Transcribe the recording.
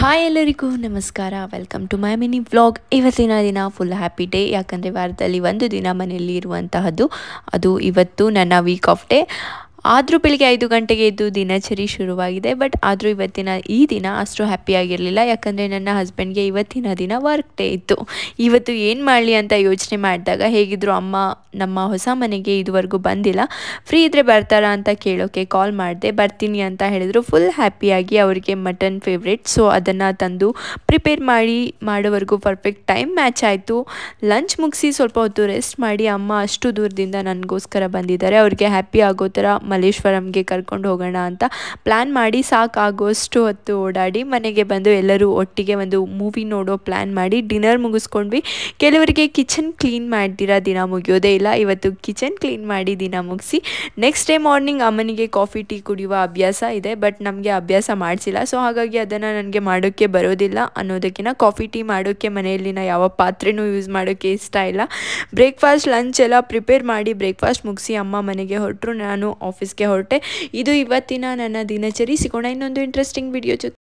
Hi ಎಲ್ಲರಿಗೂ ನಮಸ್ಕಾರ. Welcome to my mini vlog. ಇವತ್ತಿನ ದಿನ ಫುಲ್ ಹ್ಯಾಪಿ ಡೇ, ಯಾಕಂದರೆ ವಾರದಲ್ಲಿ ಒಂದು ದಿನ ಮನೆಯಲ್ಲಿ ಇರುವಂತಹದ್ದು. ಅದು ಇವತ್ತು ನನ್ನ ವೀಕ್ ಆಫ್ ಡೇ. ಆದರೂ ಬೆಳಿಗ್ಗೆ 5 ಗಂಟೆಗೆ ಎದ್ದು ದಿನಚರಿ ಶುರುವಾಗಿದೆ. ಬಟ್ ಆದರೂ ಇವತ್ತಿನ ಈ ದಿನ ಅಷ್ಟು ಹ್ಯಾಪಿಯಾಗಿರಲಿಲ್ಲ, ಯಾಕಂದರೆ ನನ್ನ ಹಸ್ಬೆಂಡ್ಗೆ ಇವತ್ತಿನ ದಿನ ವರ್ಕ್ ಡೇ ಇತ್ತು. ಇವತ್ತು ಏನು ಮಾಡಲಿ ಅಂತ ಯೋಚನೆ ಮಾಡಿದಾಗ ಹೇಗಿದ್ರು ಅಮ್ಮ ನಮ್ಮ ಹೊಸ ಮನೆಗೆ ಇದುವರೆಗೂ ಬಂದಿಲ್ಲ, ಫ್ರೀ ಇದ್ದರೆ ಬರ್ತಾರಾ ಅಂತ ಕೇಳೋಕ್ಕೆ ಕಾಲ್ ಮಾಡಿದೆ. ಬರ್ತೀನಿ ಅಂತ ಹೇಳಿದ್ರು. ಫುಲ್ ಹ್ಯಾಪಿಯಾಗಿ ಅವರಿಗೆ ಮಟನ್ ಫೇವ್ರೇಟ್, ಸೊ ಅದನ್ನು ತಂದು ಪ್ರಿಪೇರ್ ಮಾಡೋವರೆಗೂ ಪರ್ಫೆಕ್ಟ್ ಟೈಮ್ ಮ್ಯಾಚ್ ಆಯಿತು. ಲಂಚ್ ಮುಗಿಸಿ ಸ್ವಲ್ಪ ಹೊತ್ತು ರೆಸ್ಟ್ ಮಾಡಿ ಅಮ್ಮ ಅಷ್ಟು ದೂರದಿಂದ ನನಗೋಸ್ಕರ ಬಂದಿದ್ದಾರೆ. ಅವ್ರಿಗೆ ಹ್ಯಾಪಿ ಆಗೋ ಥರ ಮಲ್ಲೇಶ್ವರಂಗೆ ಕರ್ಕೊಂಡು ಹೋಗೋಣ ಅಂತ ಪ್ಲ್ಯಾನ್ ಮಾಡಿ ಸಾಕಾಗೋಷ್ಟು ಹೊತ್ತು ಓಡಾಡಿ ಮನೆಗೆ ಬಂದು ಎಲ್ಲರೂ ಒಟ್ಟಿಗೆ ಒಂದು ಮೂವಿ ನೋಡೋ ಪ್ಲ್ಯಾನ್ ಮಾಡಿ ಡಿನ್ನರ್ ಮುಗಿಸ್ಕೊಂಡ್ವಿ. ಕೆಲವರಿಗೆ ಕಿಚನ್ ಕ್ಲೀನ್ ಮಾಡ್ದಿರಾ ದಿನ ಮುಗಿಯೋದೇ ಇಲ್ಲ. ಇವತ್ತು ಕಿಚನ್ ಕ್ಲೀನ್ ಮಾಡಿ ದಿನ ಮುಗಿಸಿ ನೆಕ್ಸ್ಟ್ ಡೇ ಮಾರ್ನಿಂಗ್ ಅಮ್ಮನಿಗೆ ಕಾಫಿ ಟೀ ಕುಡಿಯುವ ಅಭ್ಯಾಸ ಇದೆ, ಬಟ್ ನಮಗೆ ಅಭ್ಯಾಸ ಮಾಡಿಸಿಲ್ಲ. ಸೊ ಹಾಗಾಗಿ ಅದನ್ನು ನನಗೆ ಮಾಡೋಕ್ಕೆ ಬರೋದಿಲ್ಲ ಅನ್ನೋದಕ್ಕಿಂತ ಕಾಫಿ ಟೀ ಮಾಡೋಕ್ಕೆ ಮನೆಯಲ್ಲಿನ ಯಾವ ಪಾತ್ರೆನೂ ಯೂಸ್ ಮಾಡೋಕ್ಕೆ ಇಷ್ಟ ಇಲ್ಲ. ಬ್ರೇಕ್ಫಾಸ್ಟ್ ಲಂಚ್ ಎಲ್ಲ ಪ್ರಿಪೇರ್ ಮಾಡಿ ಬ್ರೇಕ್ಫಾಸ್ಟ್ ಮುಗಿಸಿ ಅಮ್ಮ ಮನೆಗೆ ಹೊರಟರು, ನಾನು ಆಫೀಸ್ಗೆ ಹೊರಟೆ. ಇದು ಇವತ್ತಿನ ನನ್ನ ದಿನಚರಿ. ಸಿಗೋಣ ಇನ್ನೊಂದು ಇಂಟ್ರೆಸ್ಟಿಂಗ್ ವಿಡಿಯೋ ಜೊತೆ.